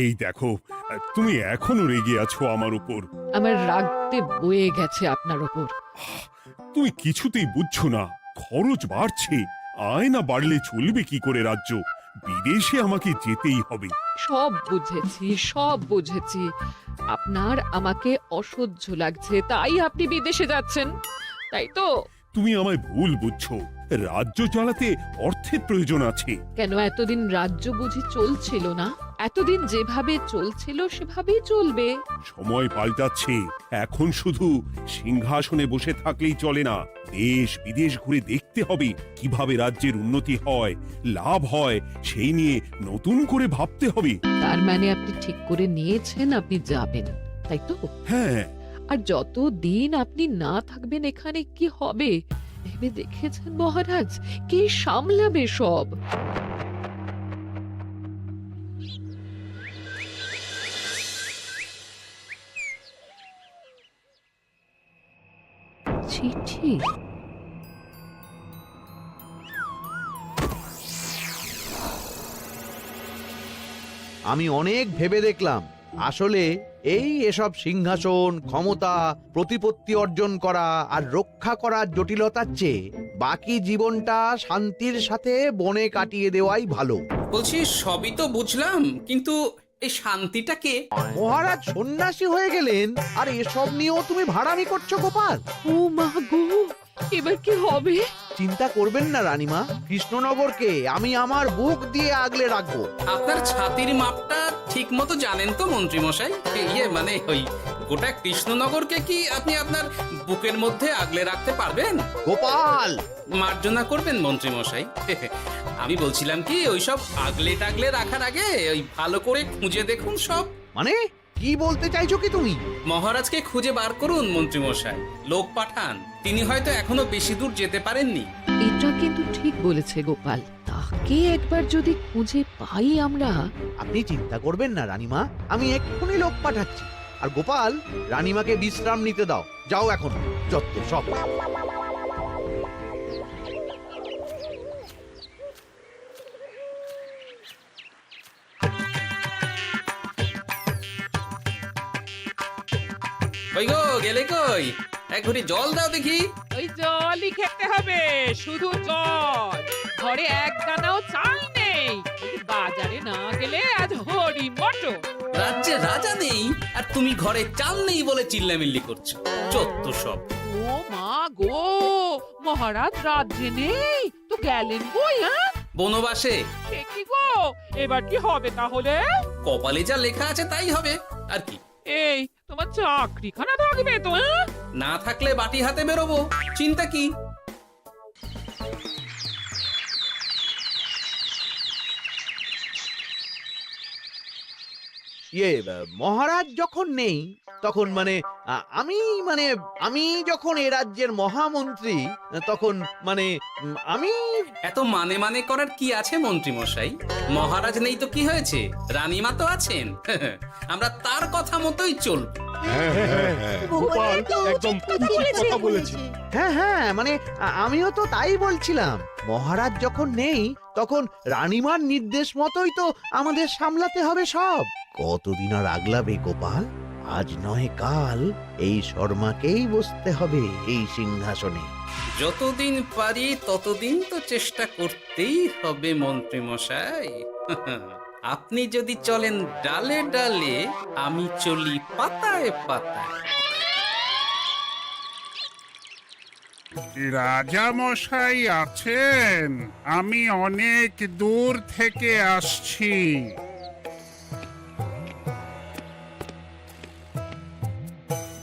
এই দেখো, তুমি এখনো রেগে আছো আমার উপর। আমার রাগতে বয়ে গেছে আপনার ওপর। তুমি কিছুতেই বুঝছো না, খরচ বাড়ছে। আয় না বাড়লে চলবে কি করে রাজ্য? বিদেশে আমাকে যেতেই হবে। সব বুঝেছি, সব বুঝেছি। আপনার আমাকে অসহ্য লাগছে, তাই আপনি বিদেশে যাচ্ছেন, তাই তো? তুমি আমায় ভুল বুঝছো। রাজ্য চালাতে অর্থের প্রয়োজন আছে। কেন এতদিন রাজ্য বুঝি চলছিল না? এতদিন যেভাবে চলছিল সেভাবেই চলবে। সময় পাল্টাচ্ছে। এখন শুধু সিংহাসনে বসে থাকলেই চলে না, দেশ বিদেশ ঘুরে দেখতে হবে কিভাবে রাজ্যের উন্নতি হয়, লাভ হয়, সেই নিয়ে নতুন করে ভাবতে হবে। তার মানে আপনি ঠিক করে নিয়েছেন আপনি যাবেন, তাই তো? হ্যাঁ। আর যতদিন আপনি না থাকবেন এখানে কি হবে ভেবে দেখেছেন মহারাজ? কে সামলাবে সব? চিঠি? আমি অনেক ভেবে দেখলাম, আসলে এসব সিংহাসন, ক্ষমতা, প্রতিপত্তি অর্জন করা আর রক্ষা করার জটিলতার চেয়ে বাকি জীবনটা শান্তির সাথে বনে কাটিয়ে দেওয়াই ভালো। বলছি সবই তো বুঝলাম, কিন্তু এই শান্তিটাকে মহারাজ সন্ন্যাসী হয়ে গেলেন আর এসব নিয়েও তুমি ভাড়ামি করছো গোপাল? ও মা গো, এবার কি হবে? চিন্তা করবেন না রানীমা, কৃষ্ণনগরকে আমি আমার বুক দিয়ে আগলে রাখবো। আপনার ছাতির মাপটা ঠিক মতো জানেন তো মন্ত্রী মশাই? মানে ওই গোটা কৃষ্ণনগরকে কি আপনি আপনার বুকের মধ্যে আগলে রাখতে পারবেন? গোপাল! মার্জনা করবেন মন্ত্রী মশাই। আমি বলছিলাম কি, ওইসব আগলে টাগলে রাখার আগে ওই ভালো করে খুঁজে দেখুন সব। মানে কি বলতে চাইছো কি তুমি? মহারাজকে খুঁজে বার করুন মন্ত্রী মশাই, লোক পাঠান। তিনি হয়তো এখনো বেশি দূর যেতে পারেননি। এটা কিন্তু ঠিক বলেছে গোপাল, তাকে একবার যদি খুঁজে পাই আমরা। আপনি চিন্তা করবেন না রানীমা, আমি এক্ষুনি লোক পাঠাচ্ছি। আর গোপাল, রানীমাকে বিশ্রাম নিতে দাও। যাও এখন, যত সব। কই গো, গেলে কই? এক ঘটি জল দাও দেখি। ওই জলই খেতে হবে, শুধু জল। ঘরে এক দানাও চাল নেই। যদি বাজারে না গেলে আজ হরি মটর। রাজ্যে রাজা নেই আর তুমি ঘরে চাল নেই বলে চিল্লামিল্লি করছো, চত্ব সব। ও মা গো, মহারাজ রাজ্যে নেই তো গেলেন কই? হ্যাঁ, বনবাসে। সে কি গো, এবার কি হবে তাহলে? কপালে যা লেখা আছে তাই হবে, আর কি। এই তোমার চাকরিখানা থাকবে তো? হ্যাঁ? না থাকলে বাটি হাতে বেরোবো, চিন্তা কি? মহারাজ যখন নেই তখন আমি আমি যখন এ রাজ্যের মহামন্ত্রী, তখন আমি এত মানে করার কি আছে মন্ত্রী মশাই? মহারাজ নেই তো কি হয়েছে, রানীমা তো আছেন। আমরা তার কথা মতোই চলব। গোপাল একদম উচিত কথা বলেছে। হ্যাঁ হ্যাঁ, আমিও তো তাই বলছিলাম। মহারাজ যখন নেই তখন রানীমার নির্দেশ মতোই তো আমাদের সামলাতে হবে সব। কতদিন আর আগলাবে গোপাল? আজ নয় কাল এই শর্মাকেই বসতে হবে এই সিংহাসনে। যতদিন পারি ততদিন তো চেষ্টা করতেই হবে মন্ত্রী মশাই। আপনি যদি চলেন ডালে ডালে, আমি চলি পাতায় পাতায়। রাজা মশাই আছেন? আমি অনেক দূর থেকে আসছি।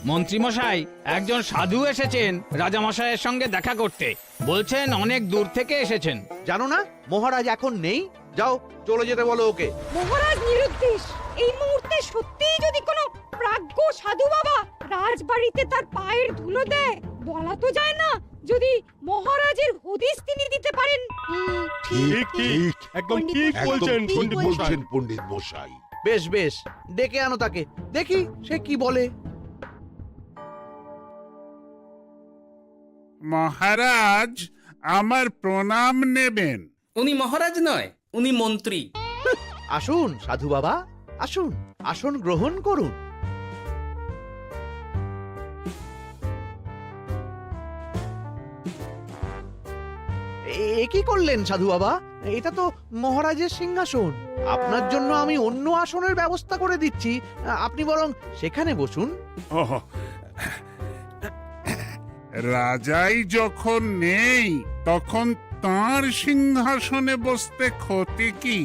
মন্ত্রীমশাই, একজন সাধু এসেছেন রাজামশাইয়ের সঙ্গে দেখা করতে। বলছেন অনেক দূর থেকে এসেছেন। জানো না মহারাজ এখন নেই? যাও, চলে যেতে বলো ওকে। মহারাজ নিরুদ্দেশ। এই মুহূর্তে সত্যিই যদি কোনো প্রাজ্ঞ সাধু বাবা রাজবাড়িতে তার পায়ের ধুলো দেয়, বলা তো যায় না যদি মহারাজের হদিস তিনি দিতে পারেন। ঠিক ঠিক, একদম ঠিক বলছেন পণ্ডিত মশাই। বেশ বেশ, ডেকে আনো তাকে, দেখি সে কি বলে। মহারাজ আমার প্রণাম নেবেন। উনি মহারাজ নয়, উনি মন্ত্রী। আসুন সাধু বাবা, আসুন, আসন গ্রহণ করুন। কি করলেন সাধু বাবা? এটা তো মহারাজের সিংহাসন। আপনার জন্য আমি অন্য আসনের ব্যবস্থা করে দিচ্ছি, আপনি বরং সেখানে বসুন। ওহ, রাজাই যখন নেই তখন তার সিংহাসনে বসতে ক্ষতি কি?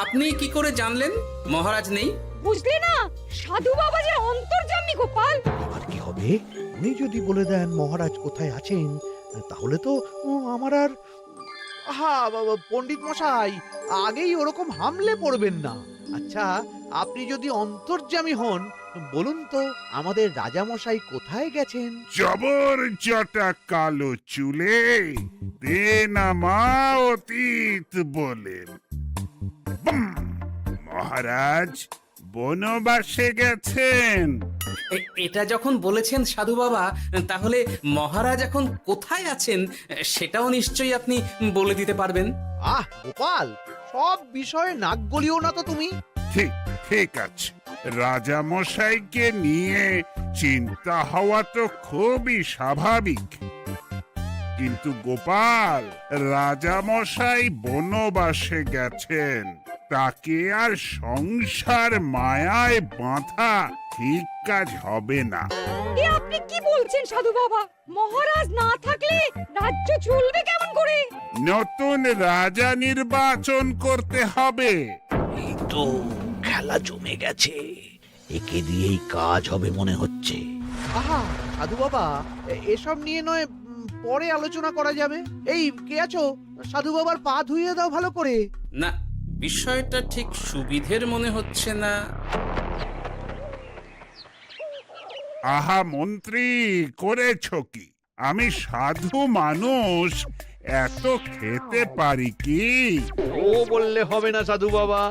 আপনি কি করে জানলেন মহারাজ নেই? বুঝলি না, সাধু বাবা যে অন্তর্যামী গোপাল। এবার কি হবে? উনি যদি বলে দেন মহারাজ কোথায় আছেন, তাহলে তো আমার আর পণ্ডিত মশাই, আগেই ওরকম হামলে পড়বেন না। আচ্ছা, আপনি যদি অন্তর্যামী হন, বলুন তো আমাদের রাজা মশাই কোথায় গেছেন? জবর জটা কালো চুলে দেনামা অতীত বলেন। বুম! মহারাজ বনবাসে গেছেন। এটা যখন বলেছেন সাধু বাবা, তাহলে মহারাজ এখন কোথায় আছেন সেটাও নিশ্চয়ই আপনি বলে দিতে পারবেন। গোপাল, সব বিষয়ে নাক গলিও না তো তুমি। ঠিক ঠিক আছে, রাজা মশাইকে নিয়ে চিন্তা হওয়া তো খুবই স্বাভাবিক, কিন্তু গোপাল, রাজা মশাই বনবাসে গেছেন, তাকে আর সংসার মায়ায় বাঁধা ঠিক কাজ হবে না। এ আপনি কি বলছেন সাধু বাবা? মহারাজ না থাকলে রাজ্য চলবে কেমন করে? নতুন রাজা নির্বাচন করতে হবে। এই তো খেলা জমে গেছে, একে দিয়েই কাজ হবে মনে হচ্ছে। সাধু বাবা, এসব নিয়ে নয় পরে আলোচনা করা যাবে। এই কে আছো? সাধু বাবার পা ধুইয়ে দাও ভালো করে। না, বিষয়টা ঠিক সুবিধের মনে হচ্ছে না। আহা মন্ত্রী, করেছ কি? আমি সাধু মানুষ, এত খেতে পারি কি? ও বললে হবে না সাধু বাবা,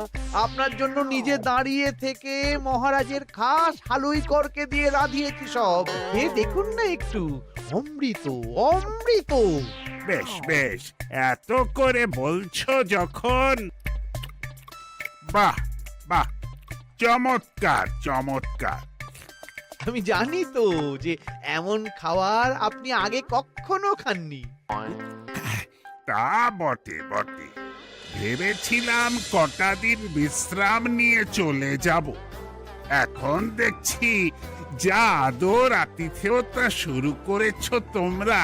আপনার জন্য নিজে দাঁড়িয়ে থেকে মহারাজের খাস হালুই করকে দিয়ে রাঁধিয়েছি সব। এ দেখুন না একটু, অমৃত অমৃত। বেশ বেশ, এত করে বলছো যখন, বাহ বাহ, চমৎকার চমৎকার। আমি জানি তো যে এমন খাবার আপনি আগে কখনো খাননি। তা বটে বটে, ভেবেছিলাম কটা দিন বিশ্রাম নিয়ে চলে যাব। এখন দেখছি যা আদর আতিথেয়তা শুরু করেছ তোমরা,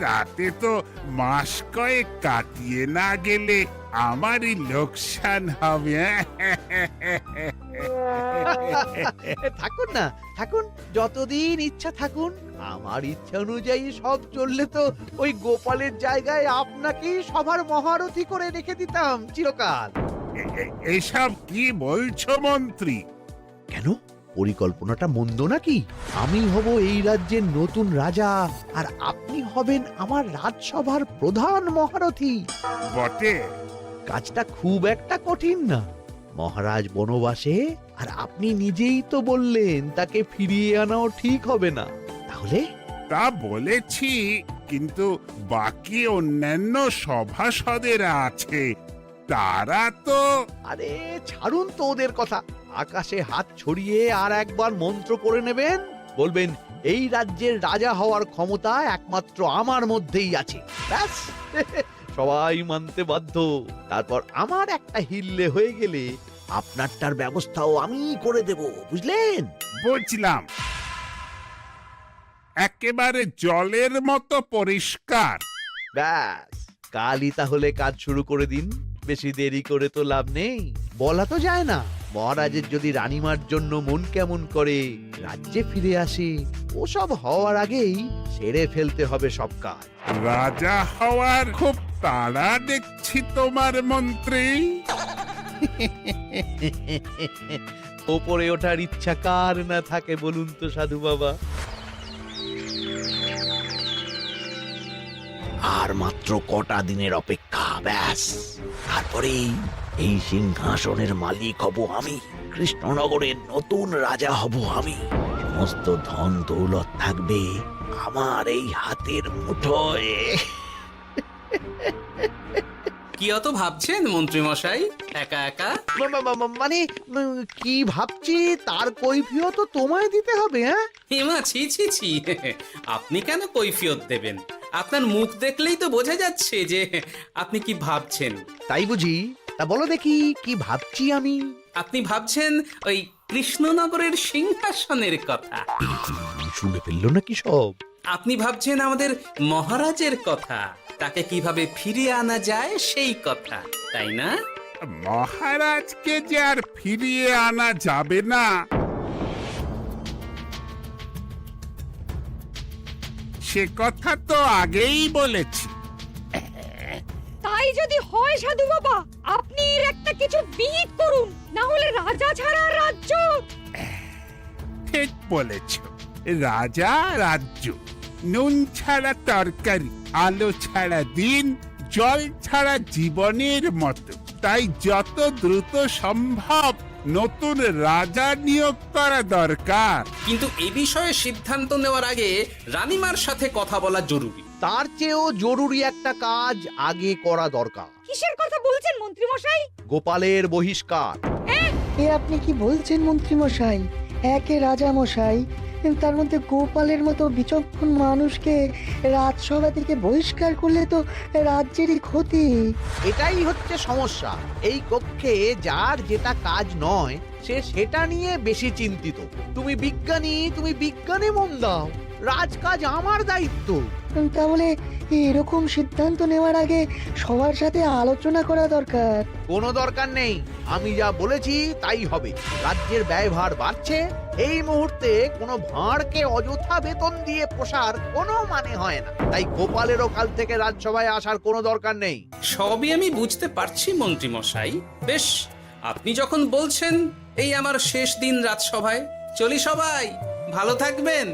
তাতে তো মাস কয়েক কাটিয়ে না গেলে আমারই লোকসান হবে। থাকুন না, থাকুন, যতদিন ইচ্ছা থাকুন। আমার ইচ্ছা অনুযায়ী সব চললে তো ওই গোপালের জায়গায় আপনাকেই সভার মহারথী করে রেখে দিতাম চিরকাল। এসব কি বলছো মন্ত্রী? কেন, পরিকল্পনাটা মন্দ নাকি? আমি হব এই রাজ্যের নতুন রাজা, আর আপনি হবেন আমার রাজসভার প্রধান মহারথী। বটে, কাজটা খুব একটা কঠিন না। মহারাজ বনবাসে, আর আপনি নিজেই তো বললেন তাকে ফিরিয়ে আনাও ঠিক হবে না। তাহলে তা বলেছি, কিন্তু বাকি অন্যান্য সভাসদেরা আছে, তারা তো। আরে ছাড়ুন তো ওদের কথা। আকাশে হাত ছড়িয়ে আর একবার মন্ত্র পড়ে নেবেন, বলবেন এই রাজ্যের রাজা হওয়ার ক্ষমতা একমাত্র আমার মধ্যেই আছে। ব্যাস, সবাই মানতে বাধ্য। তারপর আমার একটা হিল্লে হয়ে গেলে আপনারটার ব্যবস্থাও আমি করে দেব, বুঝলেন? বুঝলাম, একেবারে জলের মতো পরিষ্কার। ব্যাস, কালই তাহলে কাজ শুরু করে দিন। বেশি দেরি করে তো লাভ নেই। বলা তো যায় না, মহারাজের যদি রানীমার জন্য মন কেমন করে, রাজ্যে ফিরে আসে, ওসব হওয়ার আগেই সেরে ফেলতে হবে সব কাজ। রাজা হওয়ার খুব তাড়া দেখছি তোমার মন্ত্রী। ওপরে ওঠার ইচ্ছা কার না থাকে বলুন তো সাধু বাবা? আর মাত্র কটা দিনের অপেক্ষা, ব্যাস, তারপরেই এই সিংহাসনের মালিক হব আমি। কৃষ্ণনগরের নতুন রাজা হব আমি। সমস্ত ধন দৌলত থাকবে আমার এই হাতের মুঠোয়। কি অত ভাবছেন মন্ত্রী মশাই একা একা? মানে কি ভাবছি তার কৈফিয়ত তো তোমায় দিতে হবে। হ্যাঁ, হিমা, ছি ছি ছি, আপনি কেন কৈফিয়ত দেবেন? আপনার মুখ দেখলেই তো বোঝা যাচ্ছে যে আপনি কি ভাবছেন। তাই বুঝি? তা বলো দেখি কি ভাবছি আমি। আপনি ভাবছেন ওই কৃষ্ণনগরের সিংহাসনের কথা। শুনে ফেললো নাকি সব? আপনি ভাবছেন আমাদের মহারাজের কথা, তাকে কিভাবে ফিরিয়ে আনা যায় সেই কথা, তাই না? মহারাজকে যে আর ফিরিয়ে আনা যাবে না, সে কথা তো আগেই বলেছি। তাই যদি হয় সাধু বাবা, আপনি এর একটা কিছু বিহিত করুন, না হলে রাজা ছাড়া রাজ্য। ঠিক বলেছ, রাজা রাজ্য, নুন ছাড়া তরকারি, আলো ছাড়া দিন, জল ছাড়া জীবনের মতো। তাই যত দ্রুত সম্ভব নতুন রাজা নিয়োগ করা দরকার। কিন্তু এ বিষয়ে সিদ্ধান্ত নেওয়ার আগে রানীমার সাথে কথা বলা জরুরি। তার চেয়েও জরুরি একটা কাজ আগে করা দরকার। কিসের কথা বলছেন মন্ত্রী মশাই? গোপালের বহিষ্কার। এ আপনি কি বলছেন মন্ত্রী মশাই? একে রাজা মশাই, তার মধ্যে গোপালের মতো বিচক্ষণ মানুষকে রাজসভা থেকে বহিষ্কার করলে তো রাজ্যেরই ক্ষতি। এটাই হচ্ছে সমস্যা। এই কক্ষে যার যেটা কাজ নয় সে সেটা নিয়ে বেশি চিন্তিত। তুমি বিজ্ঞানী, তুমি বিজ্ঞানে মন দাও, রাজকাজ আমার দায়িত্ব। তাহলে এরকম সিদ্ধান্ত নেওয়ার আগে সবার সাথে আলোচনা করা দরকার। কোনো দরকার নেই, আমি যা বলেছি তাই হবে। রাজ্যের ব্যয়ভার বাড়ছে, এই মুহূর্তে কোনো ভাঁড়কে অযথা বেতন দিয়ে পোষার কোনো মানে হয় না। তাই গোপালেরও কাল থেকে রাজসভায় আসার কোনো দরকার নেই। সবই আমি বুঝতে পারছি মন্ত্রী মশাই। বেশ, আপনি যখন বলছেন, এই আমার শেষ দিন রাজসভায়, চলি সবাই, ভালো থাকবেন।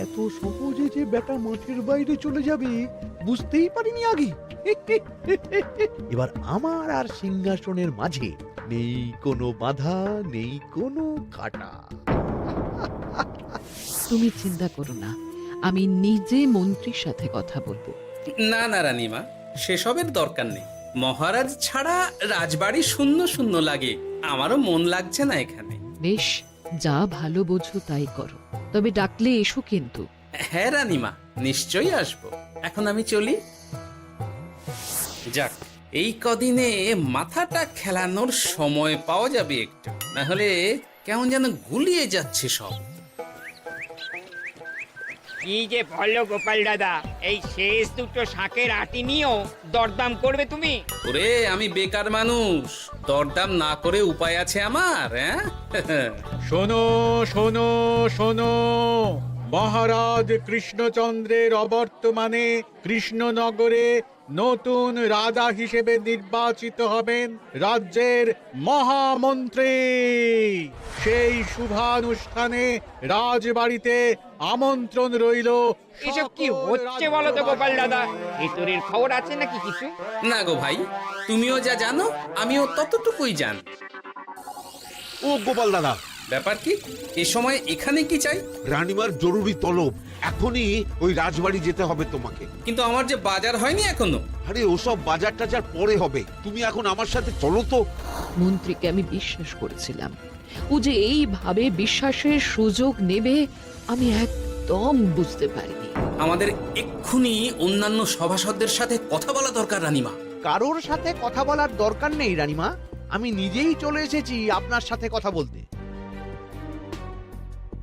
এত সহজে যে বেটা মাঠের বাইরে চলে যাবে বুঝতেই পারিনি আগে। এবার আমার আর সিংহাসনের মাঝে নেই কোনো বাধা, নেই কোনো কাটা। তুমি চিন্তা করো না, আমি নিজে মন্ত্রীর সাথে কথা বলবো। না না রানীমা, সেসবের দরকার নেই। মহারাজ ছাড়া রাজবাড়ি শূন্য শূন্য লাগে, আমারও মন লাগছে না এখানে। বেশ, যা ভালো বোঝো তাই করো, তবে ডাকলে এসো কিন্তু। হ্যাঁ রানীমা, নিশ্চয়ই আসবো। এখন আমি চলি। যাক, এই কদিনে মাথাটা খেলানোর সময় পাওয়া যাবে একটু, না হলে কেমন যেন গুলিয়ে যাচ্ছে সব। কি যে বললো গোপাল দাদা, এই শেষ দুটো শাঁখের আটি নিয়েও দরদাম করবে তুমি? ওরে, আমি বেকার মানুষ, দরদাম না করে উপায় আছে আমার? হ্যাঁ শোনো শোনো শোনো, মহারাজ কৃষ্ণচন্দ্রের অবর্তমানে কৃষ্ণনগরে নতুন রাজা হিসেবে নির্বাচিত হবেন রাজ্যের মহামন্ত্রী। সেই শুভানুষ্ঠানে রাজবাড়িতে আমন্ত্রণ রইল। এসব কি হচ্ছে বলো তো গোপাল দাদা? ভিতরের খবর আছে নাকি কিছু? না গো ভাই, তুমিও যা জানো আমিও ততটুকুই জানি। ও গোপাল দাদা, ব্যাপার কি? এ সময় এখানে কি চাই? রানীমার জরুরি তলব, এখনই ওই রাজবাড়ি যেতে হবে তোমাকে। কিন্তু আমার যে বাজার হয়নি এখনো। আরে ওসব বাজার টাজার পরে হবে, তুমি এখন আমার সাথে চলো তো। মন্ত্রীকে আমি বিশ্বাস করেছিলাম, ও যে এইভাবে বিশ্বাসের সুযোগ নেবে আমি একদম বুঝতে পারিনি। আমাদের এক্ষুনি অন্যান্য সভাসদদের সাথে কথা বলা দরকার রানীমা। কারোর সাথে কথা বলার দরকার নেই রানীমা, আমি নিজেই চলে এসেছি আপনার সাথে কথা বলতে।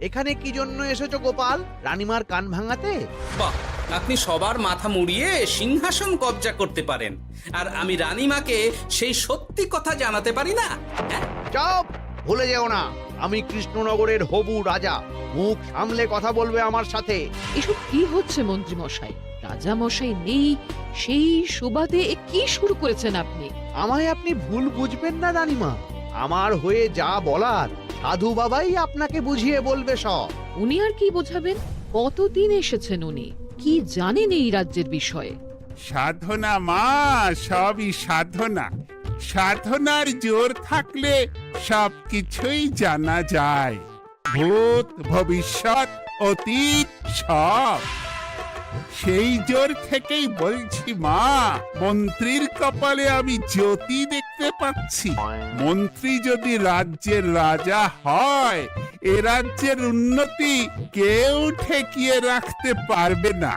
এখানে কি জন্য এসেছো গোপাল? রানীমার কান ভাঙাতে? বাহ, আপনি সবার মাথা মুড়িয়ে সিংহাসন কবজা করতে পারেন, আর আমি রানীমাকে সেই সত্যি কথা জানাতে পারি না? হ্যাঁ? চুপ! ভুলে যেও না, আমি কৃষ্ণনগরের হবু রাজা। মুখ সামলে কথা বলবে আমার সাথে। এসব কি হচ্ছে মন্ত্রী মশাই? রাজা মশাই নেই, সেই সুবাদে এ কি শুরু করেছেন আপনি? আমায় আপনি ভুল বুঝবেন না রানীমা, আমার হয়ে যা বলার সাধু বাবাই আপনাকে বুঝিয়ে বলবে সব। উনি আর কি বোঝাবেন? কতদিন এসেছেন উনি, কি জানেন এই রাজ্যের বিষয়ে? সাধনা মা, সবই সাধনা। সাধনার জোর থাকলে সবকিছুই জানা যায়। ভূত ভবিষ্যৎ অতীত সব। সেই জোর থেকেই বলছি মা, মন্ত্রীর কপালে আমি জ্যোতি দেখতে পাচ্ছি। মন্ত্রী যদি রাজ্যের রাজা হয়, এ রাজ্যের উন্নতি কেউ ঠেকিয়ে রাখতে পারবে না।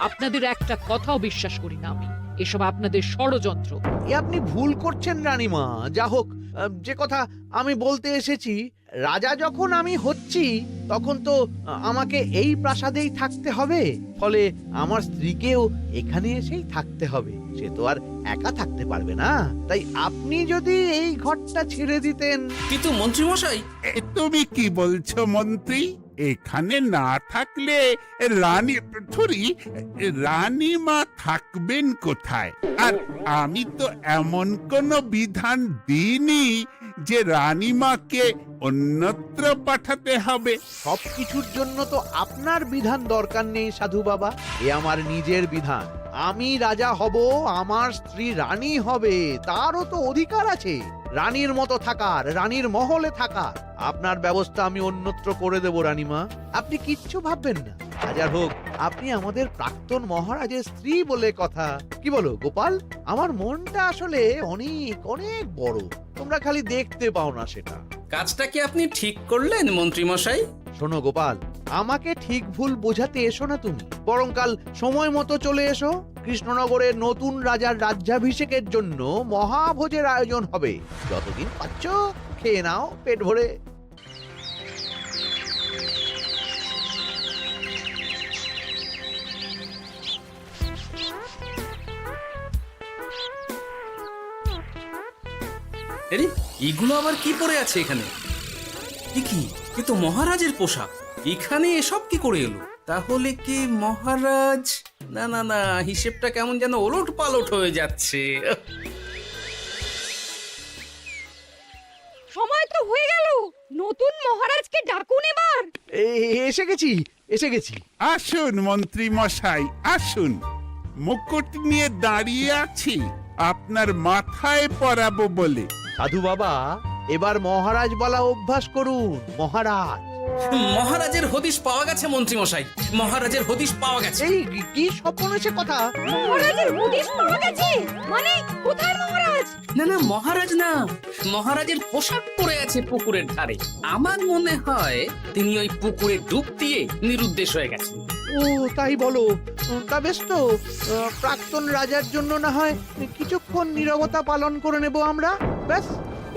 আপনাদের একটা কথাও বিশ্বাস করি না আমি, এসব আপনাদের ষড়যন্ত্র। এ আপনি ভুল করছেন রানীমা। যা হোক, যে কথা আমি বলতে এসেছি, রাজা যখন আমি হচ্ছি তখন তো আমাকে এই প্রাসাদেই থাকতে হবে, ফলে আমার স্ত্রীকেও এখানে এসেই থাকতে হবে। সে তো আর একা থাকতে পারবে না। তাই আপনি যদি এই ঘরটা ছেড়ে দিতেন। কিন্তু মন্ত্রীমশাই, তুমি কি বলছো মন্ত্রী? এখানে না থাকলে রানীমা থাকবেন কোথায়? আর আমি তো এমন কোন বিধান দিইনি যে রানীমাকে অন্যত্র পাঠাতে হবে। সবকিছুর জন্য তো আপনার বিধান দরকার নেই সাধু বাবা, এ আমার নিজের বিধান। আমি রাজা হব, আমার স্ত্রী রানী হবে, তারও তো অধিকার আছে রানীর মতো থাকার, রানীর মহলে থাকার। আপনার ব্যবস্থা আমি অন্যত্র করে দেব রানীমা, আপনি কিচ্ছু ভাববেন না। হাজার হোক আপনি আমাদের প্রাক্তন মহারাজের স্ত্রী বলে কথা। কি বলো গোপাল? আমার মনটা আসলে অনেক অনেক বড়, তোমরা খালি দেখতে পাও না সেটা। কাজটা কি আপনি ঠিক করলেন মন্ত্রীমশাই? শোনো গোপাল, আমাকে ঠিক ভুল বোঝাতে এসো না তুমি, বরং কাল সময় মতো চলে এসো। কৃষ্ণনগরের নতুন রাজার রাজ্যাভিষেকের জন্য মহাভোজের আয়োজন হবে। যতদিন পাচ্ছ খেয়ে নাও পেট ভরে। আরে এগুলো আবার কি পরে আছে এখানে? কি এ তো মহারাজের পোশাক, এখানে এসব কি করে এলো? তাহলে কি মহারাজ? না না না, হিসেবটা কেমন যেন ওলট পালট হয়ে যাচ্ছে। সময় তো হয়ে গেল, নতুন মহারাজকে ডাকুন এবার। এসে গেছি, এসে গেছি। আসুন মন্ত্রী মশাই, আসুন। মুকুট নিয়ে দাঁড়িয়ে আছি আপনার মাথায় পরাবো বলে। সাধু বাবা, এবার মহারাজ বলা অভ্যাস করুন। মহারাজ। মহারাজের হদিশ পাওয়া গেছে মন্ত্রীমশাই, মহারাজের হদিশ পাওয়া গেছে। এই কি সর্বনাশে কথা! মহারাজের হদিশ পাওয়া গেছে মানে কোথায় মহারাজ? না না, মহারাজ না, মহারাজের পোশাক পরে আছে পুকুরের ধারে। আমার মনে হয় তিনি ওই পুকুরে ডুব দিয়ে নিরুদ্দেশ হয়ে গেছেন। ও তাই বলো? তা বেশ তো, প্রাক্তন রাজার জন্য না হয় কিছুক্ষণ নীরবতা পালন করে নেব আমরা, ব্যাস।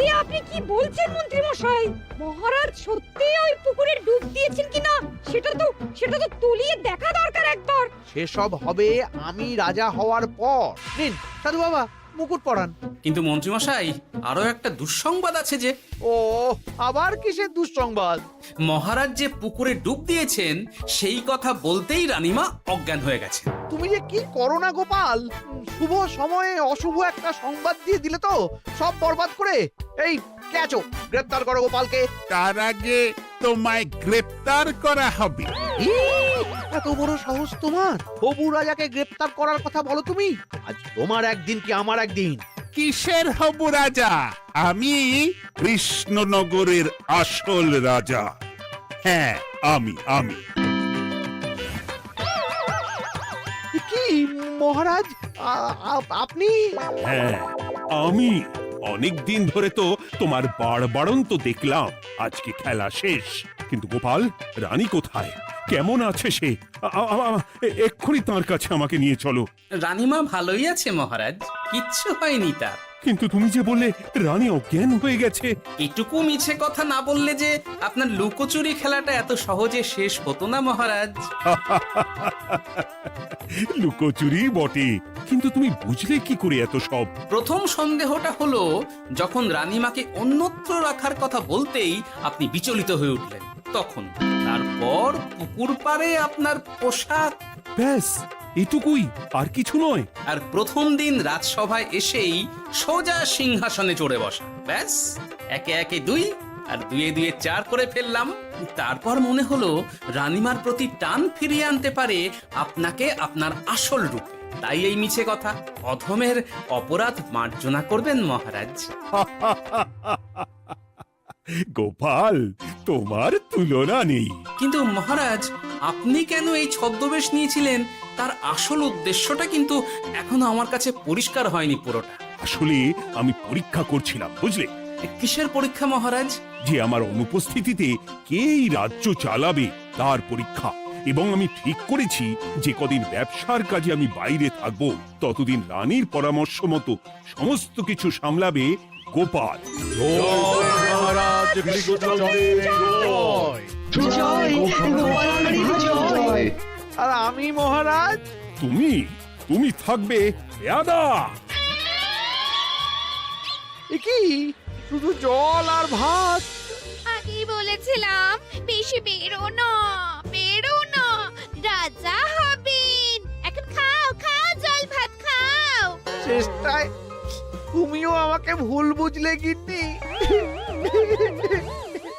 এ আপনি কি বলছেন মন্ত্রী মশাই? মহারাজ সত্যি ওই পুকুরে ডুব দিয়েছেন কিনা সেটা তো তুলিয়ে দেখা দরকার একবার। সেসব হবে আমি রাজা হওয়ার পর। নিন সাধু বাবা, মুকুট পরান। কিন্তু মন্ত্রীমশাই, আরো একটা দুঃসংবাদ আছে যে। ও আবার কিসের দুঃসংবাদ? মহারাজ যে পুকুরে ডুব দিয়েছেন সেই কথা বলতেই রানীমা অজ্ঞান হয়ে গেছে। তুমি যে কি করো না গোপাল, শুভ সময়ে অশুভ একটা সংবাদ দিয়ে দিলে তো সব বরবাদ করে। এই কে আছো? গ্রেপ্তার করো গোপালকে। তার আগে তোমায় গ্রেপ্তার করা হবে। এত বড় সাহস তোমার? হবু রাজাকে গ্রেপ্তার করার কথা বলো তুমি? আজ তোমার একদিন কি আমার একদিন। কিসের হব রাজা? আমি কৃষ্ণনগরের আসল রাজা। হ্যাঁ, আমি। কি মহারাজ, আপনি? হ্যাঁ, আমি। অনেকদিন ধরে তো তোমার বাড়বাড়ন্ত দেখলাম, আজকে খেলা শেষ। কিন্তু গোপাল, রানী কোথায়? কেমন আছে সে? এক্ষুনি তার কাছে আমাকে নিয়ে চলো। রানীমা ভালোই আছে মহারাজ, কিচ্ছু হয়নি তার। কিন্তু তুমি যে বললে রানী অজ্ঞান হয়ে গেছে। এটুকু মিছে কথা না বললে যে আপনার লুকোচুরি খেলাটা এত সহজে শেষ হতো না মহারাজ। লুকোচুরি বটে, কিন্তু তুমি বুঝলে কি করে এত সব? প্রথম সন্দেহটা হলো যখন রানীমাকে অন্যত্র রাখার কথা বলতেই আপনি বিচলিত হয়ে উঠলেন, তখন। তারপর পুকুর পাড়ে আপনার পোশাক। ব্যাস এটুকুই, আর কিছু নয়। আর প্রথম দিন রাজসভায় এসেই সোজা সিংহাসনে চড়ে বসা, ব্যাস। একে একে 2 আর 2 2 4 করে ফেললাম। তারপর মনে হলো রানীমার প্রতি টান ফিরিয়ে আনতে পারে আপনাকে আপনার আসল রূপে। তাই এই মিছে কথা। অধমের অপরাধ মার্জনা করবেন মহারাজ। গোপাল, তোমার তুলনা নেই। কিন্তু মহারাজ, আপনি কেন এই ছদ্মবেশ নিয়েছিলেন তার আসল উদ্দেশ্যটা কিন্তু এখনো আমার কাছে পরিষ্কার হয়নি পুরোটা। আসলে আমি পরীক্ষা করছিলাম, বুঝলে, কিসের পরীক্ষা মহারাজ? যে আমার অনুপস্থিতিতে কে এই রাজ্য চালাবে তার পরীক্ষা। এবং আমি ঠিক করেছি যে কদিন ব্যবসার কাজে আমি বাইরে থাকব, ততদিন রানীর পরামর্শ মতো সমস্ত কিছু সামলাবে গোপাল। আর আমি মহারাজ? তুমি থাকবে পেয়াদা। এ কি শুধু জল আর ভাত? আগেই বলেছিলাম বেশি বেরো না, রাজা হবেন। এখন খাও খাও, জল ভাত খাও। চেষ্টায় তুমিও আমাকে ভুল বুঝলে গিন্নি।